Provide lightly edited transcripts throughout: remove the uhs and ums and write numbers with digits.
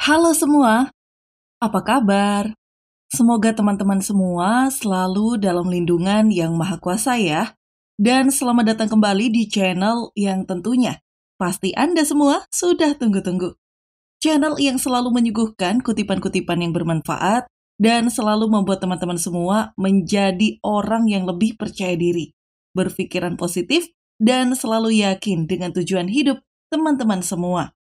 Halo semua, apa kabar? Semoga teman-teman semua selalu dalam lindungan yang Maha Kuasa ya. Dan selamat datang kembali di channel yang tentunya pasti Anda semua sudah tunggu-tunggu. Channel yang selalu menyuguhkan kutipan-kutipan yang bermanfaat dan selalu membuat teman-teman semua menjadi orang yang lebih percaya diri, berpikiran positif, dan selalu yakin dengan tujuan hidup teman-teman semua.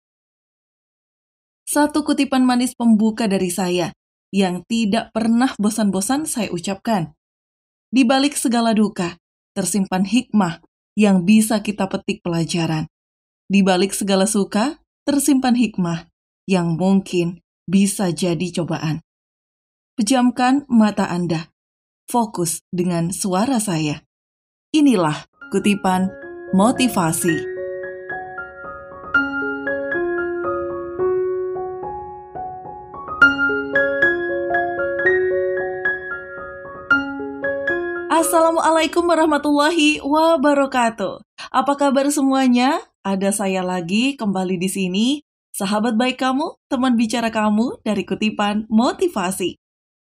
Satu kutipan manis pembuka dari saya, yang tidak pernah bosan-bosan saya ucapkan. Di balik segala duka, tersimpan hikmah yang bisa kita petik pelajaran. Di balik segala suka, tersimpan hikmah yang mungkin bisa jadi cobaan. Pejamkan mata Anda, fokus dengan suara saya. Inilah kutipan motivasi. Assalamualaikum warahmatullahi wabarakatuh. Apa kabar semuanya? Ada saya lagi kembali di sini, sahabat baik kamu, teman bicara kamu dari kutipan motivasi.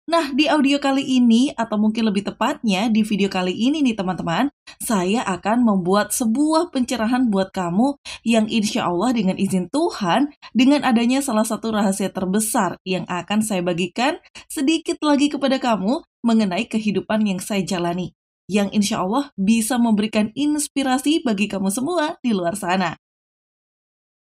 Nah, di audio kali ini, atau mungkin lebih tepatnya di video kali ini nih teman-teman, saya akan membuat sebuah pencerahan buat kamu yang insya Allah dengan izin Tuhan, dengan adanya salah satu rahasia terbesar yang akan saya bagikan sedikit lagi kepada kamu mengenai kehidupan yang saya jalani, yang insya Allah bisa memberikan inspirasi bagi kamu semua di luar sana.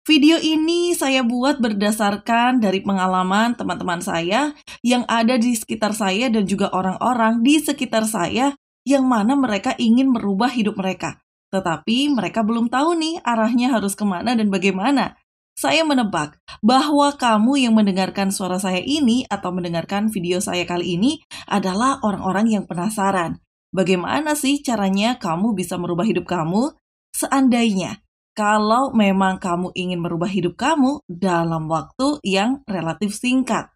Video ini saya buat berdasarkan dari pengalaman teman-teman saya yang ada di sekitar saya dan juga orang-orang di sekitar saya yang mana mereka ingin merubah hidup mereka. Tetapi mereka belum tahu nih arahnya harus kemana dan bagaimana. Saya menebak bahwa kamu yang mendengarkan suara saya ini atau mendengarkan video saya kali ini adalah orang-orang yang penasaran. Bagaimana sih caranya kamu bisa merubah hidup kamu? Seandainya kalau memang kamu ingin merubah hidup kamu dalam waktu yang relatif singkat.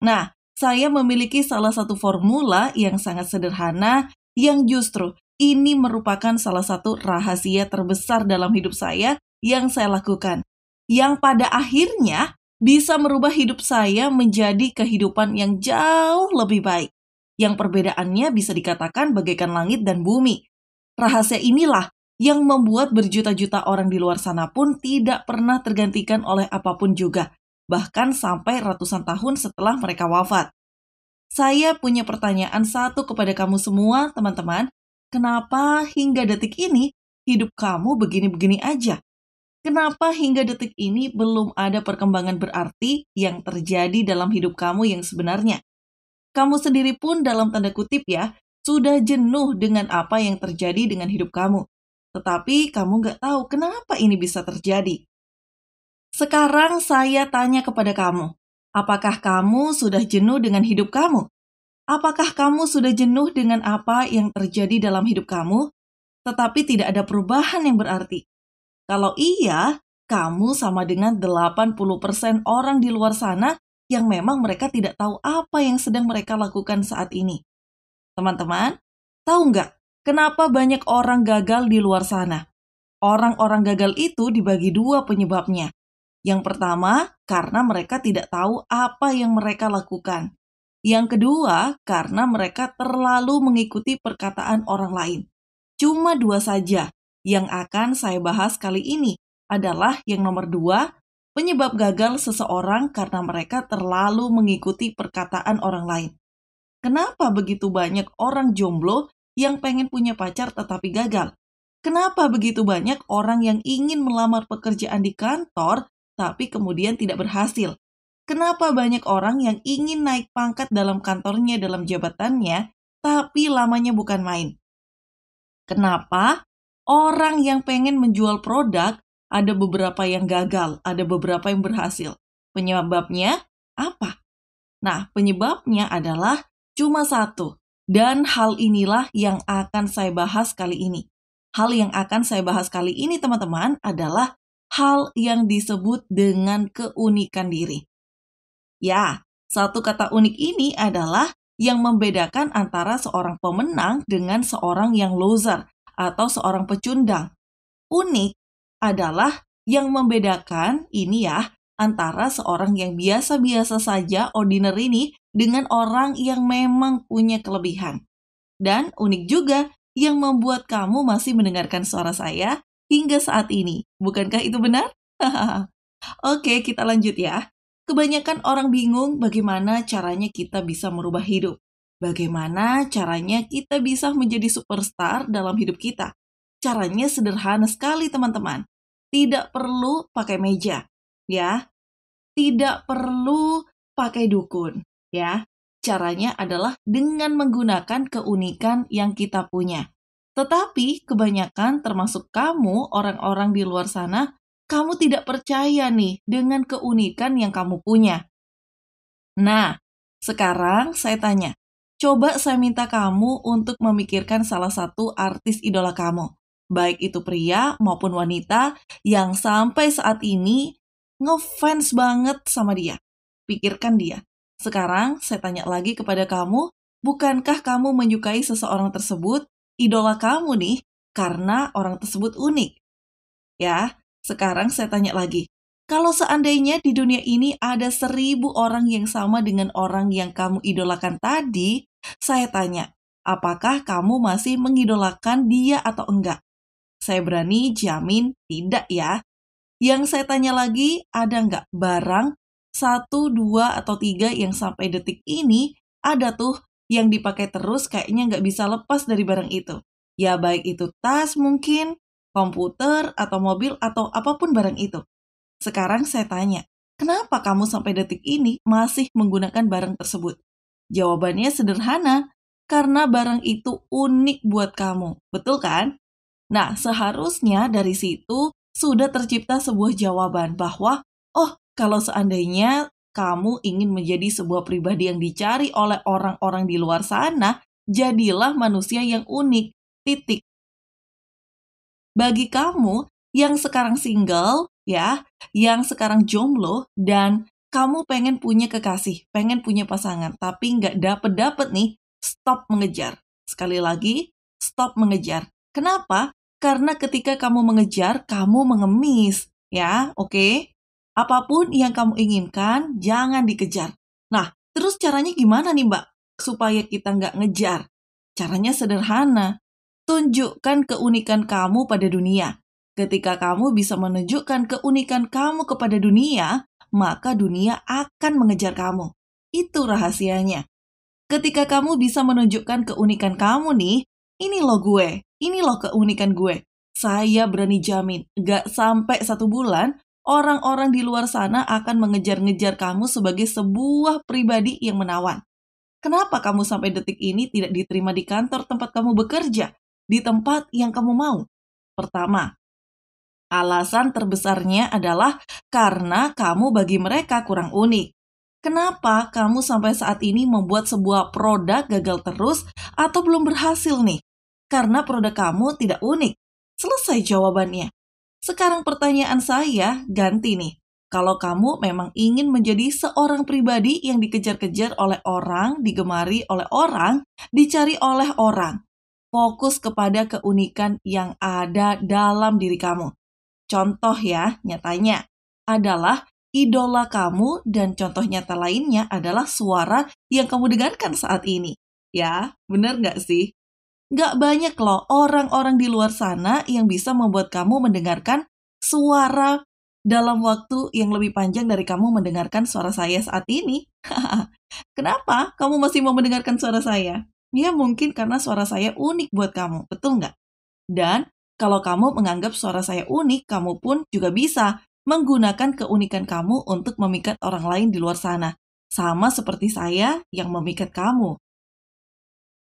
Nah, saya memiliki salah satu formula yang sangat sederhana yang justru ini merupakan salah satu rahasia terbesar dalam hidup saya yang saya lakukan. Yang pada akhirnya bisa merubah hidup saya menjadi kehidupan yang jauh lebih baik. Yang perbedaannya bisa dikatakan bagaikan langit dan bumi. Rahasia inilah yang membuat berjuta-juta orang di luar sana pun tidak pernah tergantikan oleh apapun juga, bahkan sampai ratusan tahun setelah mereka wafat. Saya punya pertanyaan satu kepada kamu semua, teman-teman. Kenapa hingga detik ini hidup kamu begini-begini aja? Kenapa hingga detik ini belum ada perkembangan berarti yang terjadi dalam hidup kamu yang sebenarnya? Kamu sendiri pun dalam tanda kutip ya, sudah jenuh dengan apa yang terjadi dengan hidup kamu. Tetapi kamu nggak tahu kenapa ini bisa terjadi. Sekarang saya tanya kepada kamu, apakah kamu sudah jenuh dengan hidup kamu? Apakah kamu sudah jenuh dengan apa yang terjadi dalam hidup kamu, tetapi tidak ada perubahan yang berarti? Kalau iya, kamu sama dengan 80% orang di luar sana yang memang mereka tidak tahu apa yang sedang mereka lakukan saat ini. Teman-teman, tahu nggak kenapa banyak orang gagal di luar sana? Orang-orang gagal itu dibagi dua penyebabnya. Yang pertama, karena mereka tidak tahu apa yang mereka lakukan. Yang kedua, karena mereka terlalu mengikuti perkataan orang lain. Cuma dua saja yang akan saya bahas kali ini adalah yang nomor dua, penyebab gagal seseorang karena mereka terlalu mengikuti perkataan orang lain. Kenapa begitu banyak orang jomblo yang pengen punya pacar tetapi gagal? Kenapa begitu banyak orang yang ingin melamar pekerjaan di kantor tapi kemudian tidak berhasil? Kenapa banyak orang yang ingin naik pangkat dalam kantornya, dalam jabatannya, tapi lamanya bukan main? Kenapa orang yang pengen menjual produk, ada beberapa yang gagal, ada beberapa yang berhasil? Penyebabnya apa? Nah, penyebabnya adalah cuma satu. Dan hal inilah yang akan saya bahas kali ini. Hal yang akan saya bahas kali ini, teman-teman, adalah hal yang disebut dengan keunikan diri. Ya, satu kata unik ini adalah yang membedakan antara seorang pemenang dengan seorang yang loser atau seorang pecundang. Unik adalah yang membedakan ini ya, antara seorang yang biasa-biasa saja, ordinary nih, dengan orang yang memang punya kelebihan. Dan unik juga yang membuat kamu masih mendengarkan suara saya hingga saat ini. Bukankah itu benar? Oke, kita lanjut ya. Kebanyakan orang bingung bagaimana caranya kita bisa merubah hidup. Bagaimana caranya kita bisa menjadi superstar dalam hidup kita. Caranya sederhana sekali, teman-teman. Tidak perlu pakai meja, ya. Tidak perlu pakai dukun, ya. Caranya adalah dengan menggunakan keunikan yang kita punya. Tetapi kebanyakan termasuk kamu, orang-orang di luar sana, kamu tidak percaya nih dengan keunikan yang kamu punya. Nah, sekarang saya tanya, coba saya minta kamu untuk memikirkan salah satu artis idola kamu, baik itu pria maupun wanita yang sampai saat ini ngefans banget sama dia. Pikirkan dia. Sekarang saya tanya lagi kepada kamu, bukankah kamu menyukai seseorang tersebut, idola kamu nih, karena orang tersebut unik? Ya, sekarang saya tanya lagi. Kalau seandainya di dunia ini ada 1.000 orang yang sama dengan orang yang kamu idolakan tadi, saya tanya, apakah kamu masih mengidolakan dia atau enggak? Saya berani jamin tidak ya. Yang saya tanya lagi, ada enggak barang 1, 2, atau 3 yang sampai detik ini ada tuh yang dipakai terus kayaknya nggak bisa lepas dari barang itu. Ya baik itu tas mungkin, komputer, atau mobil, atau apapun barang itu. Sekarang saya tanya, kenapa kamu sampai detik ini masih menggunakan barang tersebut? Jawabannya sederhana, karena barang itu unik buat kamu. Betul kan? Nah, seharusnya dari situ sudah tercipta sebuah jawaban bahwa, oh, kalau seandainya kamu ingin menjadi sebuah pribadi yang dicari oleh orang-orang di luar sana, jadilah manusia yang unik. Titik. Bagi kamu yang sekarang single, ya, yang sekarang jomblo, dan kamu pengen punya kekasih, pengen punya pasangan, tapi nggak dapet-dapet nih, stop mengejar. Sekali lagi, stop mengejar. Kenapa? Karena ketika kamu mengejar, kamu mengemis, ya, oke? Apapun yang kamu inginkan, jangan dikejar. Nah, terus caranya gimana nih, Mbak? Supaya kita nggak ngejar. Caranya sederhana. Tunjukkan keunikan kamu pada dunia. Ketika kamu bisa menunjukkan keunikan kamu kepada dunia, maka dunia akan mengejar kamu. Itu rahasianya. Ketika kamu bisa menunjukkan keunikan kamu nih, ini loh gue, ini loh keunikan gue. Saya berani jamin, gak sampai 1 bulan, orang-orang di luar sana akan mengejar-ngejar kamu sebagai sebuah pribadi yang menawan. Kenapa kamu sampai detik ini tidak diterima di kantor tempat kamu bekerja? Di tempat yang kamu mau? Pertama, alasan terbesarnya adalah karena kamu bagi mereka kurang unik. Kenapa kamu sampai saat ini membuat sebuah produk gagal terus atau belum berhasil nih? Karena produk kamu tidak unik. Selesai jawabannya. Sekarang pertanyaan saya ganti nih. Kalau kamu memang ingin menjadi seorang pribadi yang dikejar-kejar oleh orang, digemari oleh orang, dicari oleh orang, fokus kepada keunikan yang ada dalam diri kamu. Contoh ya, nyatanya adalah idola kamu dan contoh nyata lainnya adalah suara yang kamu dengarkan saat ini. Ya, benar nggak sih? Nggak banyak loh orang-orang di luar sana yang bisa membuat kamu mendengarkan suara dalam waktu yang lebih panjang dari kamu mendengarkan suara saya saat ini. Kenapa kamu masih mau mendengarkan suara saya? Ya mungkin karena suara saya unik buat kamu, betul nggak? Dan kalau kamu menganggap suara saya unik, kamu pun juga bisa menggunakan keunikan kamu untuk memikat orang lain di luar sana. Sama seperti saya yang memikat kamu.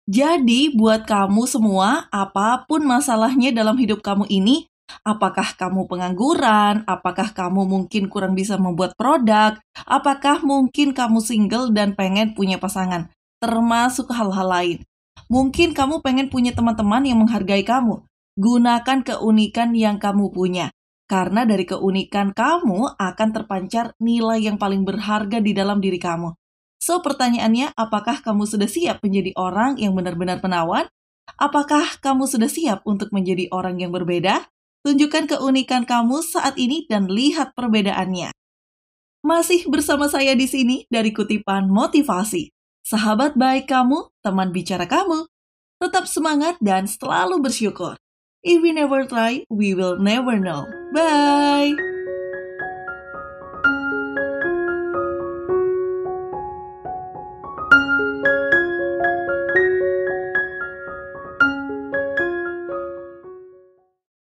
Jadi buat kamu semua, apapun masalahnya dalam hidup kamu ini, apakah kamu pengangguran, apakah kamu mungkin kurang bisa membuat produk, apakah mungkin kamu single dan pengen punya pasangan, termasuk hal-hal lain. Mungkin kamu pengen punya teman-teman yang menghargai kamu. Gunakan keunikan yang kamu punya. Karena dari keunikan kamu akan terpancar nilai yang paling berharga di dalam diri kamu. So, pertanyaannya, apakah kamu sudah siap menjadi orang yang benar-benar menawan? Apakah kamu sudah siap untuk menjadi orang yang berbeda? Tunjukkan keunikan kamu saat ini dan lihat perbedaannya. Masih bersama saya di sini dari Kutipan Motivasi. Sahabat baik kamu, teman bicara kamu. Tetap semangat dan selalu bersyukur. If we never try, we will never know. Bye!